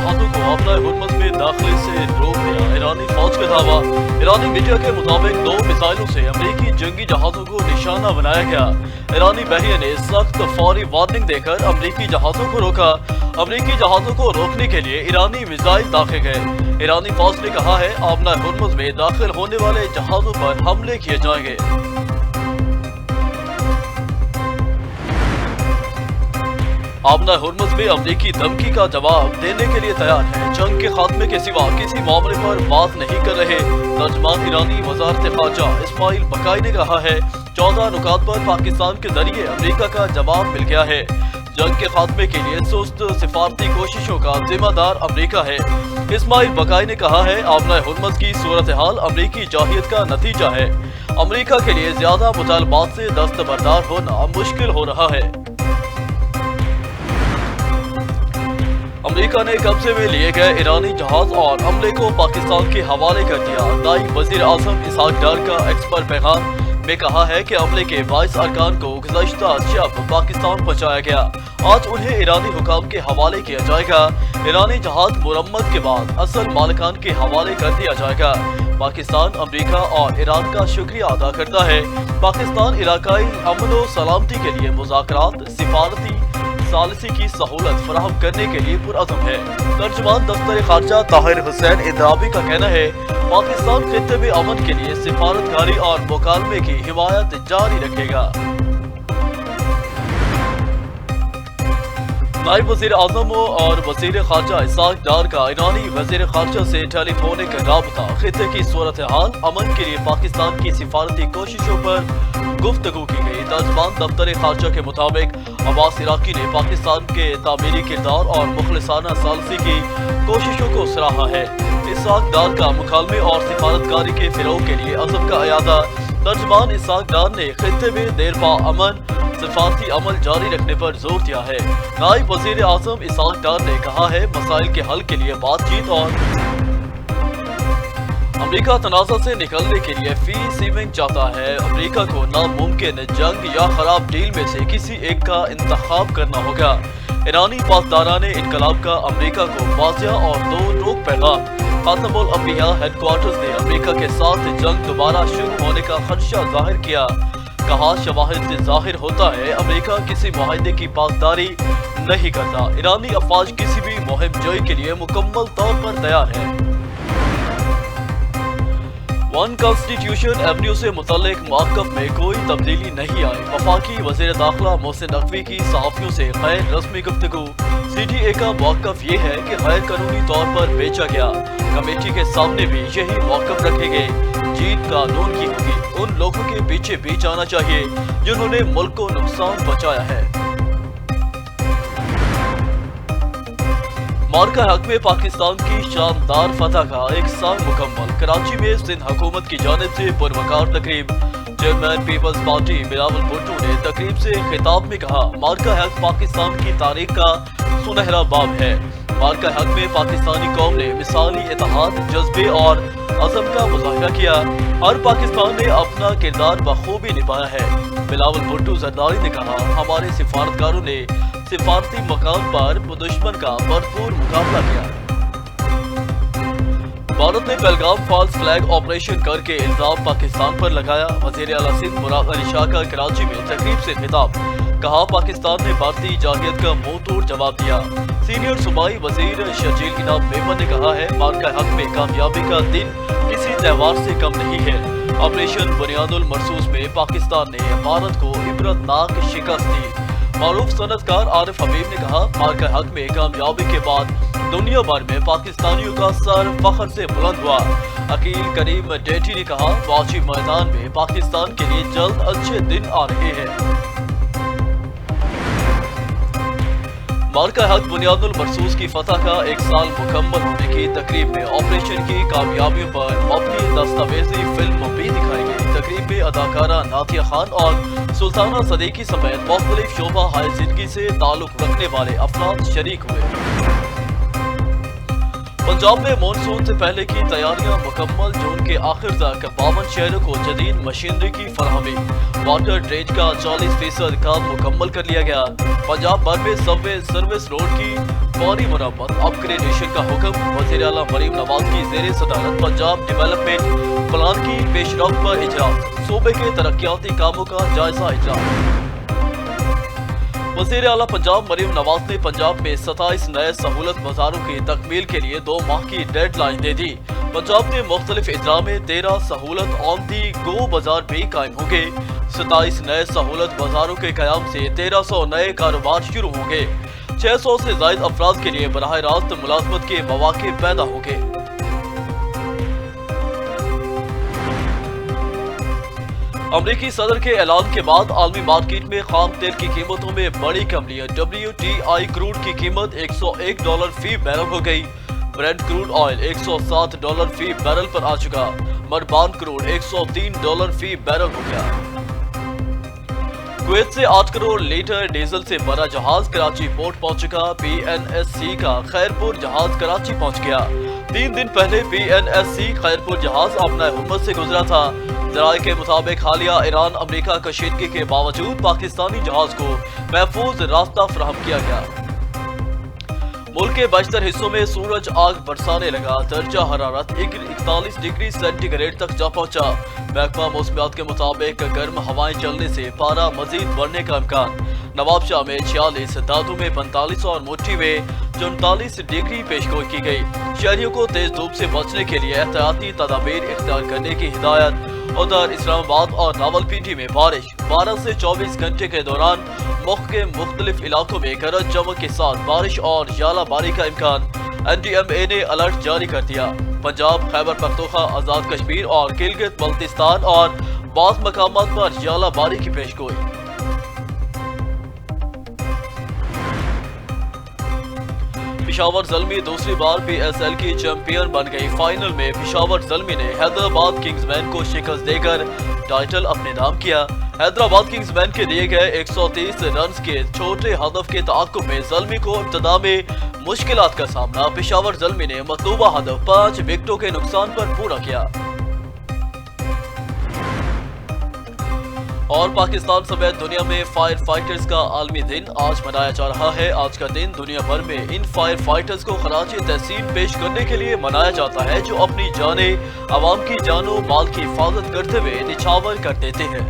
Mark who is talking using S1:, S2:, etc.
S1: जहाजों को अपना हुर्मस में दाखिले से रोक दिया। ईरानी फौज का दावा। ईरानी मीडिया के मुताबिक 2 मिसाइलों से अमेरिकी जंगी जहाजों को निशाना बनाया गया। ईरानी बहरिया ने सख्त फौरी वार्निंग देकर अमेरिकी जहाजों को रोका। अमेरिकी जहाजों को रोकने के लिए ईरानी मिसाइल दागे गए। ईरानी फौज ने कहा है अपना हुर्मस में दाखिल होने वाले जहाजों पर हमले किए जाएंगे। आमना हुर्मस में अमेरिकी धमकी का जवाब देने के लिए तैयार है। जंग के खात्मे के सिवा किसी मामले पर बात नहीं कर रहे। तर्जमान ईरानी वजारत खारजा इस्माइल बकाई ने कहा है 14 नुकात पर पाकिस्तान के जरिए अमेरिका का जवाब मिल गया है। जंग के खात्मे के लिए सुस्त सिफारती कोशिशों का जिम्मेदार अमेरिका है। इस्माइल बकाई ने कहा है आमना हुर्मस की सूरत हाल अमेरिकी जाहियत का नतीजा है। अमेरिका के लिए ज्यादा मुतालबात से दस्तबरदार होना मुश्किल हो रहा है। अमेरिका ने कब्जे में लिए गए ईरानी जहाज और हमले को पाकिस्तान के हवाले कर दिया। नायब वजीर आजम इसहाक डार का एक्सपर्ट पैगाम में कहा है कि हमले के 22 अरकान को गुज़श्ता शब पाकिस्तान पहुंचाया गया। आज उन्हें ईरानी हुकाम के हवाले किया जाएगा। ईरानी जहाज मुरम्मत के बाद असल मालिकान के हवाले कर दिया जाएगा। पाकिस्तान अमेरिका और ईरान का शुक्रिया अदा करता है। पाकिस्तान इलाकाई अमन व सलामती के लिए मुज़ाकरात सिफारती सालिसी की सहूलत फराहम करने के लिए पुरअज़म है। तर्जुमान दफ्तर खारजा ताहिर हुसैन इंद्राबी का कहना है पाकिस्तान खित्ते में अमन के लिए सिफारतकारी और मुकालमे की हिमायत जारी रखेगा। नायब वज़ीर आज़म और वज़ीर खारजा इसहाक डार का ईरानी वज़ीर खारजा से टेलीफोनिक राबता खित्ते की सूरत हाल अमन के लिए पाकिस्तान की सिफारती कोशिशों पर गुफ्तगू की गई। तर्जुमान दफ्तर खारजा के मुताबिक अब्बास इराकी ने पाकिस्तान के तामीरी किरदार और मुखलिसाना सालसी की कोशिशों को सराहा है। इसहाक डार का मुकालमे और सिफारतकारी के फिरोग के लिए अज़म का अयादा। तर्जुमान इसहाक डार ने खित्ते में देरपा अमन सिफारती अमल जारी रखने पर जोर दिया है। नायब वज़ीर आज़म इसहाक डार ने कहा है मसाइल के हल के लिए बातचीत और अमेरिका तनाज़ा से निकलने के लिए फी सीमेंट चाहता है। अमेरिका को नामुमकिन जंग या खराब डील में से किसी एक का इंतखाब करना होगा। ईरानी पासदाराने इनकलाब का अमेरिका को वाज़ेह और दो टोक पैगाम। खातमुल अंबिया हेडक्वार्टर्स ने अमेरिका के साथ जंग दोबारा शुरू होने का खदशा जाहिर किया। कहा शवाहिद से जाहिर होता है अमेरिका किसी मुआहदे की पासदारी नहीं करता। ईरानी अफवाज किसी भी मुहिम जोई के लिए मुकम्मल तौर पर तैयार है। वन कॉन्स्टिट्यूशन एवेन्यू से मुतल्लिक मौक़िफ़ में कोई तब्दीली नहीं आई। वफाकी वज़ीर दाखिला मोहसिन नकवी की सहाफ़ियों से गैर रस्मी गुफ्तगू। CTA का मौक़िफ़ ये है कि गैर कानूनी तौर पर बेचा गया। कमेटी के सामने भी यही मौक़िफ़ रखेंगे। जीत कानून की होगी। उन लोगों के पीछे भी जाना चाहिए जिन्होंने मुल्क को नुकसान पहुँचाया है। मार्का हक में पाकिस्तान की शानदार फतह का 1 साल मुकम्मल। कराची में सिंध हुकूमत की जानिब से पुरवकार तकरीब। चेयरमैन पीपल्स पार्टी बिलावल भुट्टो ने तकरीब से खिताब में कहा मार्का हक पाकिस्तान की तारीख का सुनहरा बाब है। मार्का हक में पाकिस्तानी कौम ने मिसाली इत्तेहाद जज्बे और अज़म का मुज़ाहिरा किया। हर पाकिस्तान ने अपना किरदार बखूबी निभाया है। बिलावल भुट्टो जरदारी ने कहा हमारे सिफारतकारों ने सिफारती मकाम पर दुश्मन का भरपूर मुकाबला किया। भारत ने पहलगाम फॉल्स फ्लैग ऑपरेशन करके इल्जाम पाकिस्तान पर लगाया। वज़ीर आला सिंध मुराद अली शाह का कराची में तकरीब से खिताब। कहा पाकिस्तान ने भारतीय जाहियत का मुंह तोड़ जवाब दिया। सीनियर सूबाई वज़ीर शजील इनाम मेमन ने कहा है मार्का हक में कामयाबी का दिन किसी त्यौहार से कम नहीं है। ऑपरेशन बुनियादुल मरसूस में पाकिस्तान ने भारत को इबरतनाक शिकस्त दी। मारूफ सनतकार आरिफ हबीब ने कहा मार्का हक में कामयाबी के बाद दुनिया भर में पाकिस्तानियों का सर फख्र से बुलंद हुआ। अकील करीम डेठी ने कहा वाजी मैदान में पाकिस्तान के लिए जल्द अच्छे दिन आ रहे हैं। मार्का हक बुनियादुल मरसूस की फतह का 1 साल मुकम्मल होने की तकरीब में ऑपरेशन की कामयाबियों पर मबनी दस्तावेजी फिल्म भी दिखाई गई। तकरीब में अदाकारा नातिया खान और सुल्ताना सदीकी समेत मुख्तलिफ शोबा हाय जिंदगी से ताल्लुक रखने वाले अफराद शरीक हुए। पंजाब में मानसून से पहले की तैयारियां मुकम्मल। जून के आखिर तक 52 शहरों को जदीद मशीनरी की फराहमी। वाटर ड्रेज का 40% काम मुकम्मल कर लिया गया। पंजाब भर में सबवे सर्विस रोड की फौरी मरम्मत अपग्रेडेशन का हुक्म। वज़ीर आला मरीम नवाज की ज़ेरे सदारत पंजाब डेवलपमेंट प्लान की पेशरफ्त पर इजलास। सूबे के तरक्याती कामों का जायजा इजलास। वज़ीर आला पंजाब मरीम नवाज ने पंजाब में 27 नए सहूलत बाजारों की तकमील के लिए 2 माह की डेड लाइन दे दी। पंजाब के मुख्तलिफ इजला में 13 सहूलत ऑन दी गो बाजार भी कायम होंगे। 27 नए सहूलत बाजारों के कयाम से 1300 नए कारोबार शुरू होंगे। 600 से ज़ायद अफराद के लिए बराह रास्त मुलाजमत के मौके पैदा होंगे। अमरीकी सदर के ऐलान के बाद आलमी मार्केट में खाम तेल की कीमतों में बड़ी कमी। WTI क्रूड की कीमत $101 फी बैरल हो गई। ब्रेंट क्रूड ऑयल $107 फी बैरल पर आ चुका। मरबान क्रूड $103 फी बैरल हो गया। कुवैत से 8 करोड़ लीटर डीजल से भरा जहाज कराची पोर्ट पहुंच चुका। PNSC का खैरपुर जहाज कराची पहुंच गया। 3 दिन पहले PNSC खैरपुर जहाज अपना हुम्मत से गुजरा था। ज़राए के मुताबिक हालिया ईरान अमेरिका कशीदगी के बावजूद पाकिस्तानी जहाज को महफूज रास्ता फराहम किया गया। मुल्क के बशतर हिस्सों में सूरज आग बरसाने लगा। दर्जा हरारत 41 डिग्री सेंटीग्रेड तक जा पहुंचा। महकमा मौसमियात के मुताबिक गर्म हवाएं चलने से पारा मजीद बढ़ने का इम्कान। नवाबशाह में 46, दादू में 45 और मुट्ठी में 39 डिग्री पेशगोई की गई। शहरियों को तेज धूप से बचने के लिए एहतियाती तदाबीर इख्तियार करने की हिदायत। उधर इस्लामाबाद और रावलपिंडी में बारिश 12 से 24 घंटे के दौरान मुल्क के मुख्तलिफ इलाकों में गरज चमक के साथ बारिश और यालाबारी का इम्कान। NDMA ने अलर्ट जारी कर दिया। पंजाब, खैबर पख्तूनख्वा, आजाद कश्मीर और गिलगित बल्तिस्तान और बाज़ मकामात पर यालाबारी की पेशगोई। पेशावर ज़ल्मी दूसरी बार PSL की चैंपियन बन गई। फाइनल में पेशावर ज़ल्मी ने हैदराबाद किंग्समैन को शिकस्त देकर टाइटल अपने नाम किया। हैदराबाद किंग्समैन के दिए गए 130 रन्स के छोटे हदफ के तआक्कुब में ज़ल्मी को इब्तिदा में मुश्किलात का सामना। पेशावर ज़ल्मी ने मतलूबा हदफ 5 विकेटों के नुकसान पर पूरा किया। और पाकिस्तान समेत दुनिया में फायर फाइटर्स का आलमी दिन आज मनाया जा रहा है। आज का दिन दुनिया भर में इन फायर फाइटर्स को खराज तहसीन पेश करने के लिए मनाया जाता है जो अपनी जानें आवाम की जानो माल की हिफाजत करते हुए निछावर कर देते हैं।